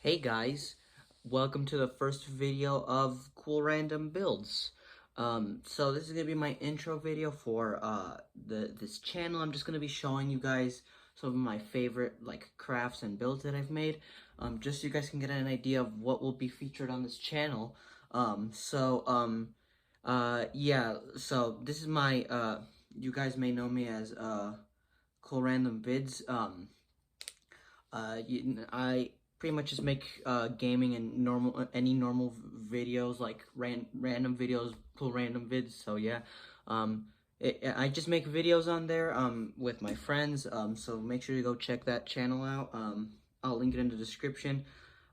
Hey guys, welcome to the first video of Cool Random Builds. So this is gonna be my intro video for this channel. I'm just gonna be showing you guys some of my favorite crafts and builds that I've made. Just so you guys can get an idea of what will be featured on this channel. Yeah. So this is my you guys may know me as Cool Random Vids. I pretty much just make gaming and any normal videos, like random videos, cool random vids. So yeah, I just make videos on there with my friends. So make sure you go check that channel out. I'll link it in the description.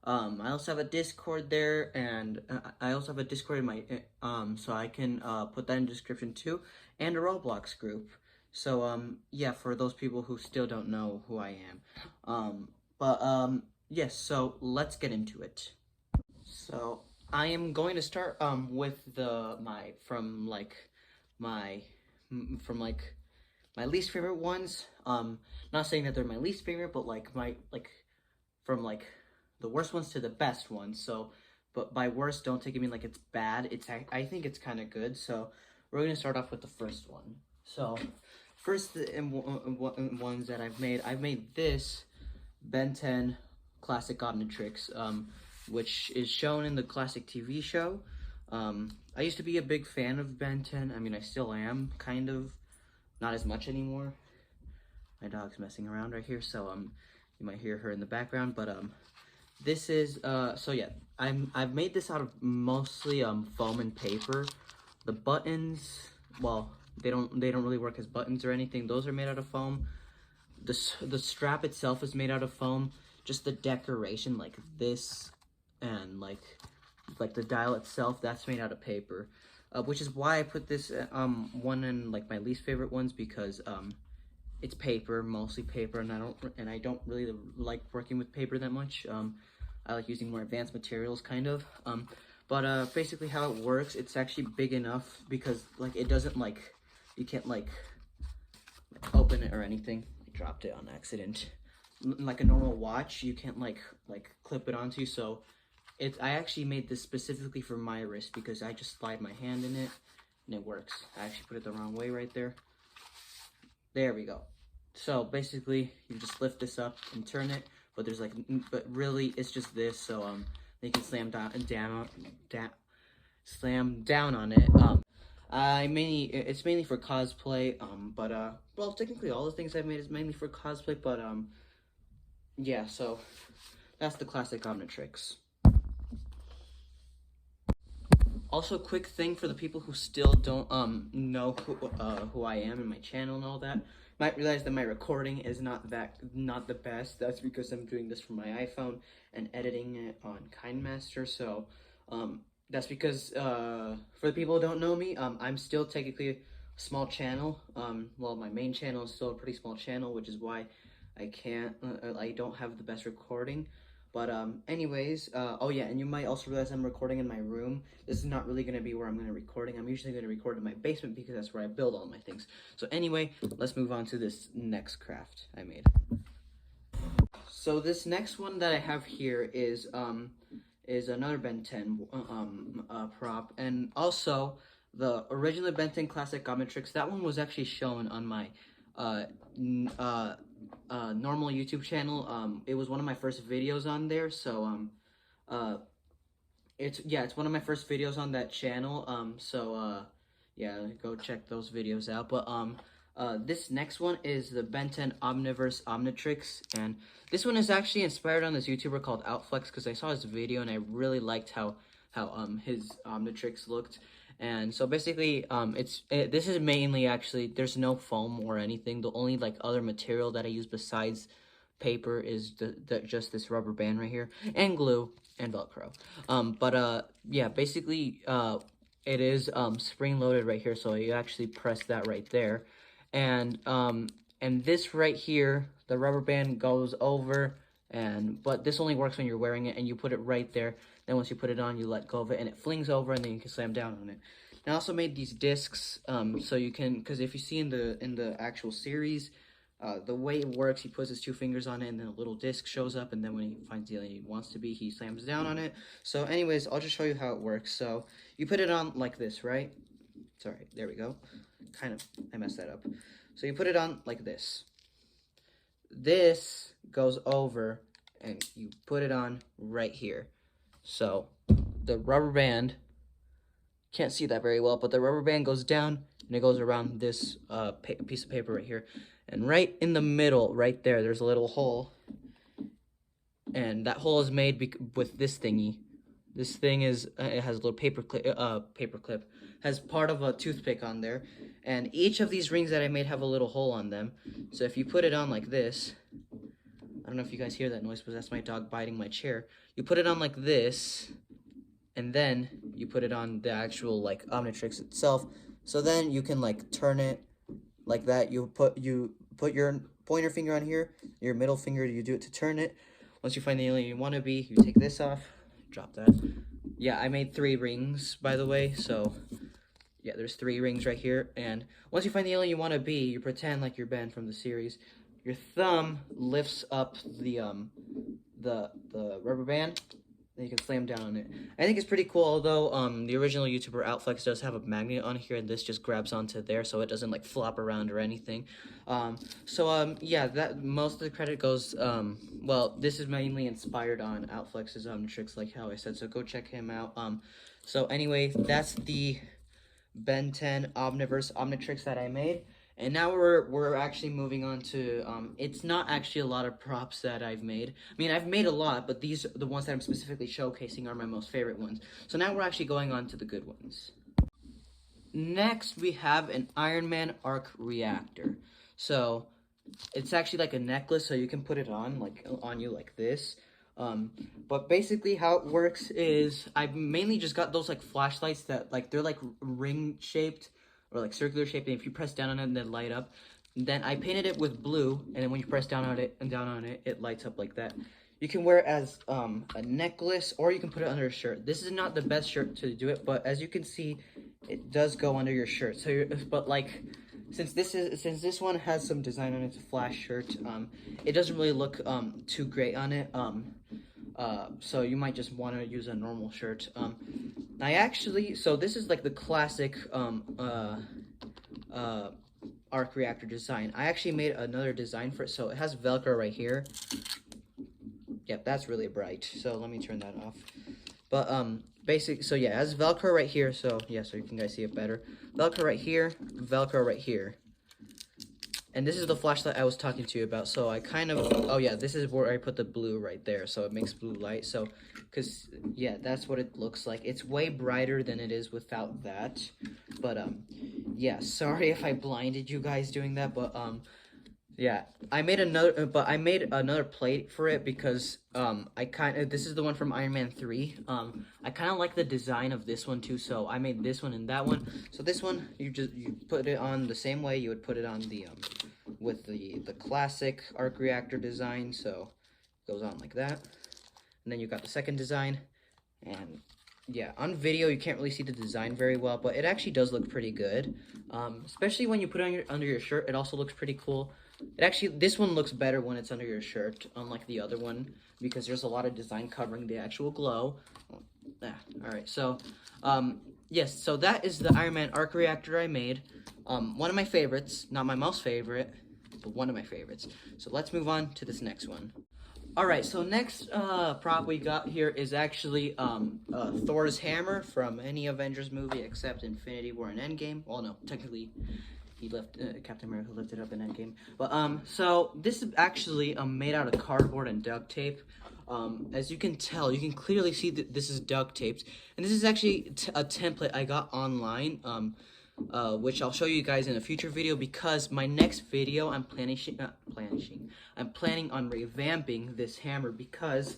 I also have a Discord there, and I also have a Discord in my so I can put that in the description too, and a Roblox group. So yeah, for those people who still don't know who I am. Yes, so let's get into it. So I am going to start with my my least favorite ones. Not saying that they're my least favorite, but from the worst ones to the best ones. So, but by worst, don't take it mean like it's bad. I think it's kind of good. So we're gonna start off with the first one. So first ones that I've made this Ben 10 classic Omnitrix, which is shown in the classic TV show. I used to be a big fan of Ben 10. I mean, I still am, kind of. Not as much anymore. My dog's messing around right here, so you might hear her in the background. But this is so yeah, I've made this out of mostly foam and paper. The buttons, well, they don't really work as buttons or anything. Those are made out of foam. The strap itself is made out of foam. Just the decoration, like this, and like the dial itself, that's made out of paper. Which is why I put this one in like my least favorite ones, because it's paper, mostly paper, and I don't really like working with paper that much. I like using more advanced materials, kind of. But basically how it works, it's actually big enough because like it doesn't you can't open it or anything. I dropped it on accident. Like a normal watch, you can't like clip it onto. So I actually made this specifically for my wrist because I just slide my hand in it and it works. I actually put it the wrong way right there. There we go. So basically you just lift this up and turn it, but really it's just this, so you can slam down on it. It's mainly for cosplay, well, technically all the things I've made is mainly for cosplay, but yeah, so that's the classic Omnitrix. Also, quick thing for the people who still don't know who I am and my channel and all that, might realize that my recording is not the best. That's because I'm doing this from my iPhone and editing it on KineMaster. So that's because for the people who don't know me, I'm still technically a small channel. Well, my main channel is still a pretty small channel, which is why I don't have the best recording. But anyways, oh yeah, and you might also realize I'm recording in my room. This is not really going to be where I'm going to recording. I'm usually going to record in my basement because that's where I build all my things. So anyway, let's move on to this next craft I made. So this next one that I have here is another Ben 10 prop, and also the original Ben 10 classic Omnitrix. That one was actually shown on my normal YouTube channel. It was one of my first videos on there, so it's one of my first videos on that channel. Yeah, go check those videos out. But this next one is the Ben 10 Omniverse Omnitrix, and this one is actually inspired on this YouTuber called Outflex, because I saw his video and I really liked how his Omnitrix looked. And so basically, this is mainly actually, there's no foam or anything. The only other material that I use besides paper is just this rubber band right here, and glue and Velcro. Yeah, basically, it is spring loaded right here, so you actually press that right there, and this right here, the rubber band goes over, but this only works when you're wearing it, and you put it right there. Then once you put it on, you let go of it, and it flings over, and then you can slam down on it. And I also made these discs, so you can, because if you see in the actual series, The way it works, he puts his 2 fingers on it, and then a little disc shows up, and then when he finds the alien he wants to be, he slams down on it. So anyways, I'll just show you how it works. So you put it on like this, right? Sorry, there we go. I messed that up. So you put it on like this. This goes over, and you put it on right here. So the rubber band, can't see that very well, but the rubber band goes down, and it goes around this piece of paper right here. And right in the middle, right there, there's a little hole. And that hole is made with this thingy. This thing is, it has a little paper clip, has part of a toothpick on there. And each of these rings that I made have a little hole on them. So if you put it on like this, I don't know if you guys hear that noise, but that's my dog biting my chair. You put it on like this, and then you put it on the actual like Omnitrix itself. So then you can like turn it like that. You put your pointer finger on here, your middle finger, you do it to turn it. Once you find the alien you want to be, you take this off, drop that. Yeah, I made 3 rings, by the way, so yeah, there's 3 rings right here. And once you find the alien you want to be, you pretend like you're Ben from the series. Your thumb lifts up the rubber band, then you can slam down on it. I think it's pretty cool, although the original YouTuber Outflex does have a magnet on here, and this just grabs onto there, so it doesn't like flop around or anything. Yeah, that most of the credit goes. Well, this is mainly inspired on Outflex's Omnitrix, like how I said. So go check him out. So anyway, that's the Ben 10 Omniverse Omnitrix that I made. And now we're actually moving on to, it's not actually a lot of props that I've made. I mean, I've made a lot, but these, the ones that I'm specifically showcasing are my most favorite ones. So now we're actually going on to the good ones. Next, we have an Man Arc Reactor. So, it's actually like a necklace, so you can put it on, like, on you like this. But basically how it works is, I've mainly just got those, like, flashlights that, like, they're, like, ring-shaped, or like circular shape, and if you press down on it and then light up, then I painted it with blue, and then when you press down on it and down on it, it lights up like that. You can wear it as a necklace, or you can put it under a shirt. This is not the best shirt to do it, but as you can see, it does go under your shirt. So, but like, since this one has some design on it, it's a flash shirt. It doesn't really look too great on it. So you might just want to use a normal shirt. So this is like the classic Arc Reactor design. I actually made another design for it, so it has Velcro right here. Yep, that's really bright, so let me turn that off. But so yeah, it has Velcro right here, so yeah, so you can guys see it better. Velcro right here, Velcro right here. And this is the flashlight I was talking to you about. So I kind of, oh yeah, this is where I put the blue right there. So it makes blue light. So, because, yeah, that's what it looks like. It's way brighter than it is without that. But, yeah, sorry if I blinded you guys doing that. But, yeah, I made another plate for it because, this is the one from Iron Man 3. I kind of like the design of this one too. So I made this one and that one. So this one, you put it on the same way you would put it on the, with the classic Arc Reactor design. So it goes on like that. And then you got the second design, and yeah, on video you can't really see the design very well, but it actually does look pretty good. Especially when you put it under your shirt, it also looks pretty cool. This one looks better when it's under your shirt, unlike the other one, because there's a lot of design covering the actual glow. Alright, so, yes, so that is the Iron Man Arc Reactor I made. One of my favorites, not my most favorite, but one of my favorites. So let's move on to this next one. Alright, so next prop we got here is actually Thors Hammer from any Avengers movie except Infinity War and Endgame. Well, no, technically he left Captain America lifted up in Endgame. But so this is actually made out of cardboard and duct tape. As you can tell, you can clearly see that this is duct taped, and this is actually a template I got online, which I'll show you guys in a future video, because my next video I'm planning on revamping this hammer, because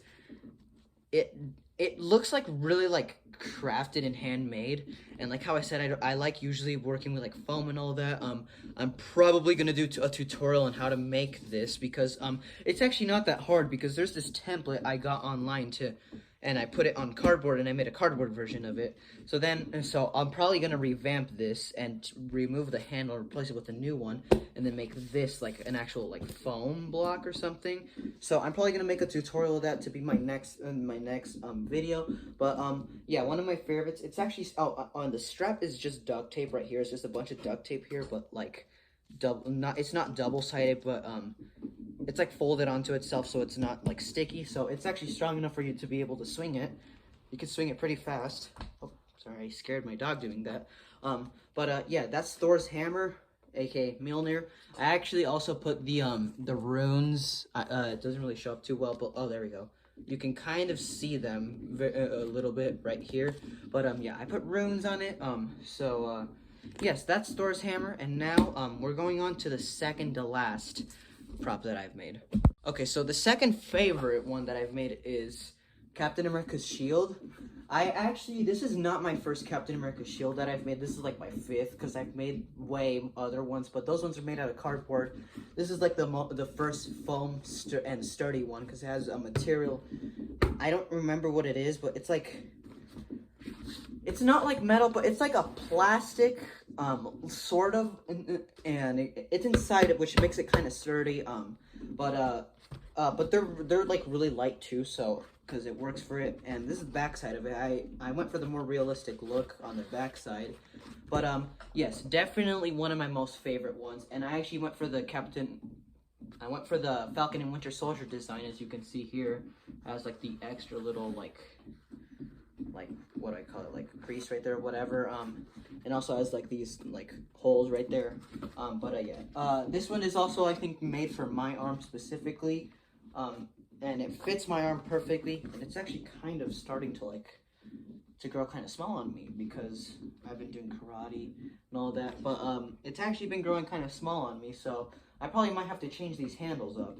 it looks like really like crafted and handmade, and like how I said, I like usually working with like foam and all that. I'm probably gonna do a tutorial on how to make this, because it's actually not that hard, because there's this template I got online to and I put it on cardboard, and I made a cardboard version of it. So I'm probably gonna revamp this and remove the handle, replace it with a new one, and then make this like an actual like foam block or something. So I'm probably gonna make a tutorial of that to be my next video. But yeah, one of my favorites. It's actually on the strap is just duct tape right here. It's just a bunch of duct tape here, but like it's not double-sided, but it's like folded onto itself, so it's not like sticky. So it's actually strong enough for you to be able to swing it. You can swing it pretty fast. Oh, sorry, I scared my dog doing that. Yeah, that's Thors Hammer, aka Mjolnir. I actually also put the runes. It doesn't really show up too well, but oh, there we go. You can kind of see them a little bit right here. But yeah, I put runes on it. Yes, that's Thors Hammer, and now we're going on to the second to last prop that I've made. Okay, so the second favorite one that I've made is Captain America's shield. This is not my first Captain America shield that I've made. This is like my fifth, because I've made way other ones, but those ones are made out of cardboard. This is like the first foam and sturdy one, because it has a material. I don't remember what it is, but it's like, it's not like metal, but it's like a plastic, sort of, and it's inside it, which makes it kind of sturdy. But they're like really light too, so because it works for it. And this is the back side of it. I went for the more realistic look on the back side, but yes, definitely one of my most favorite ones. And I actually went for the Falcon and Winter Soldier design, as you can see here. It has like the extra little like what do I call it, like crease right there, whatever. And also has like these like holes right there. Yeah, this one is also, I think, made for my arm specifically. And it fits my arm perfectly, and it's actually kind of starting to grow kind of small on me, because I've been doing karate and all that. But it's actually been growing kind of small on me, so I probably might have to change these handles up.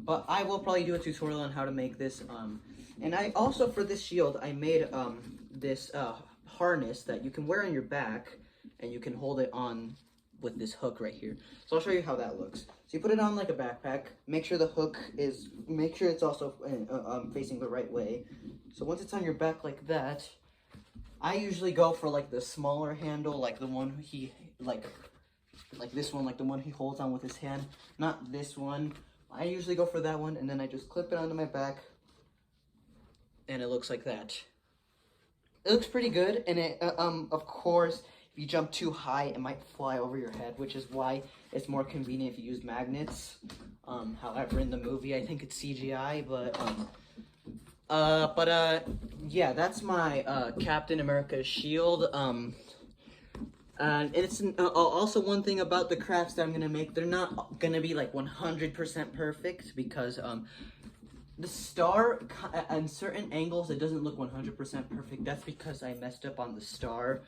But I will probably do a tutorial on how to make this. And I also, for this shield, I made this harness that you can wear on your back, and you can hold it on with this hook right here. So I'll show you how that looks. So you put it on like a backpack, make sure it's also facing the right way. So once it's on your back like that, I usually go for like the smaller handle, like the one like this one, like the one he holds on with his hand, not this one. I usually go for that one, and then I just clip it onto my back, and it looks like that. It looks pretty good, and it of course, if you jump too high, it might fly over your head, which is why it's more convenient if you use magnets. However, in the movie, I think it's CGI, yeah, that's my Captain America shield. And it's also one thing about the crafts that I'm gonna make. They're not gonna be like 100% perfect, because the star, on certain angles, it doesn't look 100% perfect. That's because I messed up on the star,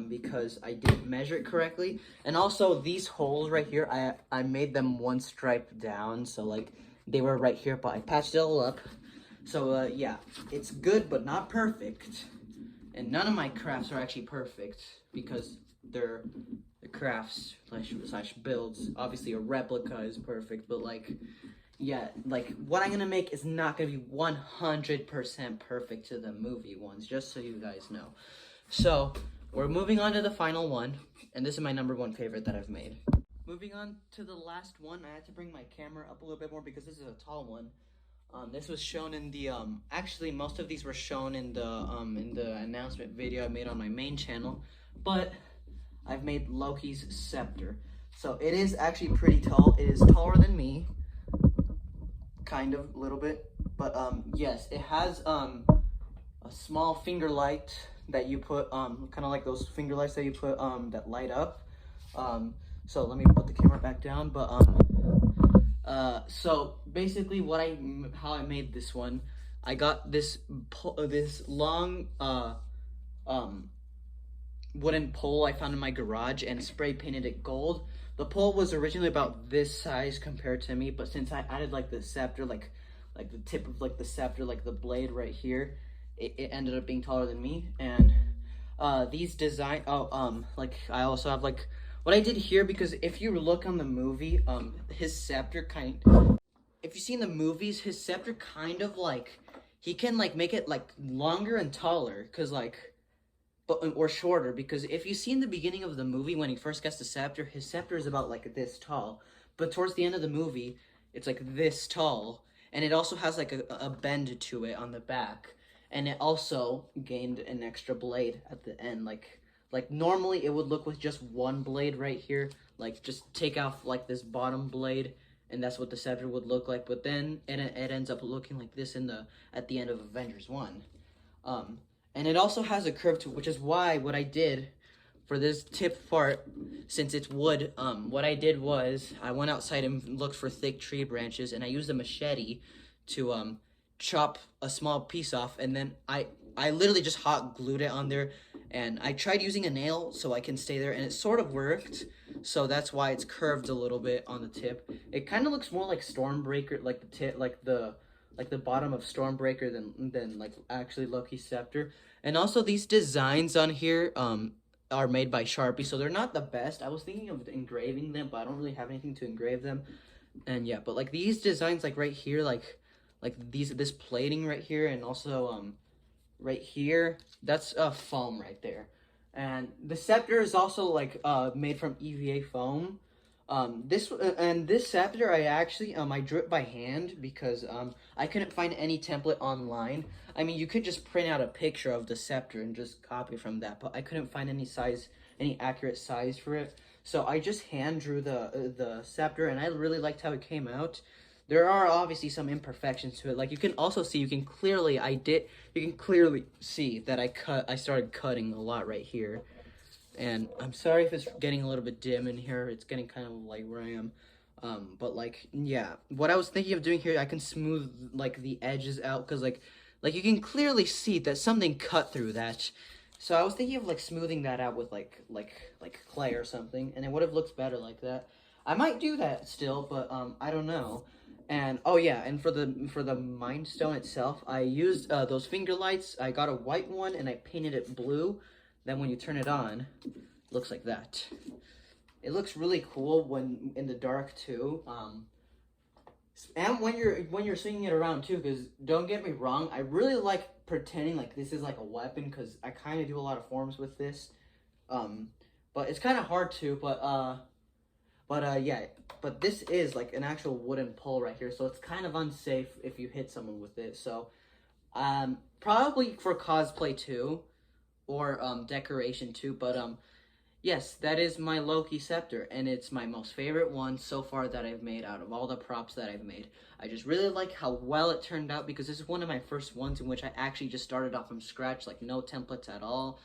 because I didn't measure it correctly. And also, these holes right here, I made them one stripe down, so like they were right here, but I patched it all up. So yeah, it's good but not perfect. And none of my crafts are actually perfect, because they're the crafts slash builds. Obviously, a replica is perfect, but like, yeah, like what I'm gonna make is not gonna be 100% perfect to the movie ones, just so you guys know. So we're moving on to the final one, and this is my #1 favorite that I've made. Moving on to the last one, I had to bring my camera up a little bit more because this is a tall one. This was shown in the actually most of these were shown in the announcement video I made on my main channel, but I've made Lokis Scepter. So it is actually pretty tall. It is taller than me, kind of, a little bit, but yes, it has a small finger light that you put kind of like those finger lights that you put that light up. So let me put the camera back down, but so basically how I made this one, I got this long wooden pole I found in my garage and spray painted it gold. The pole was originally about this size compared to me, but since I added like the scepter, like the tip of like the scepter, like the blade right here, it ended up being taller than me. And these design, like I also have like what I did here, because if you look on the movie, his scepter if you see in the movies, his scepter kind of like he can like make it like longer and taller, cause like, but or shorter, because if you see in the beginning of the movie when he first gets the scepter, his scepter is about like this tall, but towards the end of the movie, it's like this tall, and it also has like a bend to it on the back, and it also gained an extra blade at the end, like normally it would look with just one blade right here, like just take off like this bottom blade, and that's what the scepter would look like. But then it ends up looking like this in the at the end of Avengers 1. And it also has a curve to it, which is why what I did for this tip part, since it's wood, what I did was I went outside and looked for thick tree branches, and I used a machete to chop a small piece off, and then I literally just hot glued it on there, and I tried using a nail so I can stay there, and it sort of worked, so that's why it's curved a little bit on the tip. It kind of looks more like Stormbreaker, like the tip, like the bottom of Stormbreaker than like actually Lokis Scepter. And also these designs on here are made by Sharpie, so they're not the best. I was thinking of engraving them, but I don't really have anything to engrave them. And yeah, but like these designs, like right here, like this plating right here, and also right here, that's foam right there. And the scepter is also like made from EVA foam. This scepter I actually I drew it by hand because I couldn't find any template online. I mean, you could just print out a picture of the scepter and just copy from that, but I couldn't find any accurate size for it. So I just hand drew the scepter, and I really liked how it came out. There are obviously some imperfections to it. Like you can also see, you can clearly see that I started cutting a lot right here. And I'm sorry if it's getting a little bit dim in here. It's getting kind of light where I am. But like, yeah, what I was thinking of doing here, I can smooth like the edges out, because like you can clearly see that something cut through that. So I was thinking of like smoothing that out with like clay or something, and it would have looked better like that. I might do that still, but I don't know. And oh yeah, and for the Mind Stone itself, I used those finger lights. I got a white one and I painted it blue. Then when you turn it on, it looks like that. It looks really cool when in the dark too. And when you're swinging it around too, because don't get me wrong, I really like pretending like this is like a weapon, because I kind of do a lot of forms with this. But it's kind of hard to. Yeah. But this is like an actual wooden pole right here, so it's kind of unsafe if you hit someone with it. So, probably for cosplay too, or decoration too. But yes, that is my Lokis Scepter, and it's my most favorite one so far that I've made out of all the props that I've made. I just really like how well it turned out, because this is one of my first ones in which I actually just started off from scratch, like no templates at all.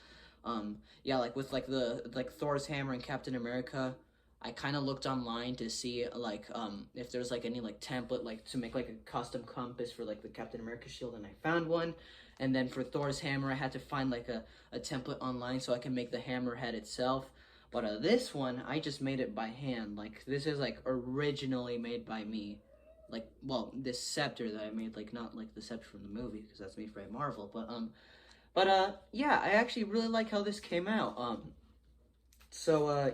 Yeah, like with like Thors Hammer and Captain America, I kind of looked online to see like if there's like any like template like to make like a custom compass for like the Captain America shield, and I found one. And then for Thor's hammer, I had to find like a template online so I can make the hammerhead itself. But this one, I just made it by hand. Like this is like originally made by me. Like, well, this scepter that I made, like not like the scepter from the movie, because that's made by Marvel. But yeah, I actually really like how this came out.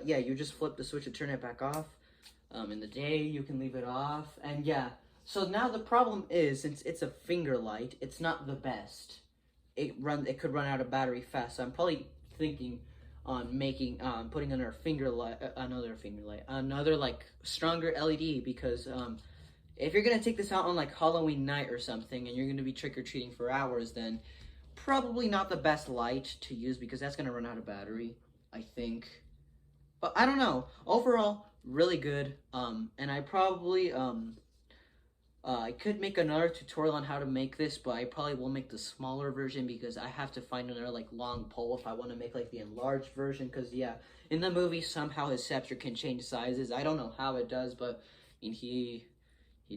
Yeah, you just flip the switch and turn it back off. In the day, you can leave it off. And yeah, so now the problem is, since it's a finger light, it's not the best. It could run out of battery fast. So I'm probably thinking on making, putting another like stronger LED, because if you're gonna take this out on like Halloween night or something, and you're gonna be trick-or-treating for hours, then probably not the best light to use, because that's gonna run out of battery, I think. But I don't know. Overall, really good. And I probably I could make another tutorial on how to make this, but I probably will make the smaller version, because I have to find another like long pole if I want to make like the enlarged version. Because yeah, in the movie somehow his scepter can change sizes. I don't know how it does, but I mean he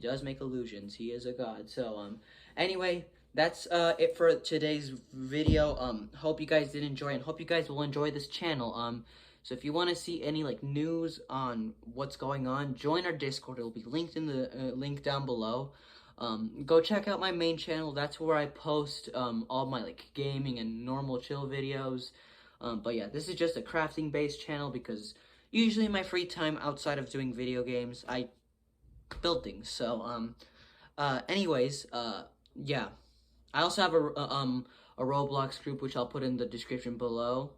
does make illusions. He is a god. So anyway, that's it for today's video. Hope you guys did enjoy, and hope you guys will enjoy this channel. So if you want to see any like news on what's going on, join our Discord. It'll be linked in the link down below. Go check out my main channel. That's where I post all my like gaming and normal chill videos. But yeah, this is just a crafting based channel, because usually in my free time outside of doing video games, I build things. So anyways, yeah. I also have a Roblox group, which I'll put in the description below,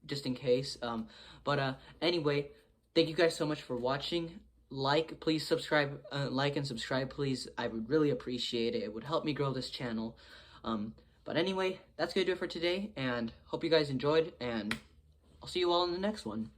just in case. Anyway, thank you guys so much for watching. Please subscribe, like and subscribe, please. I would really appreciate it. It would help me grow this channel. But anyway, that's gonna do it for today, and hope you guys enjoyed, and I'll see you all in the next one.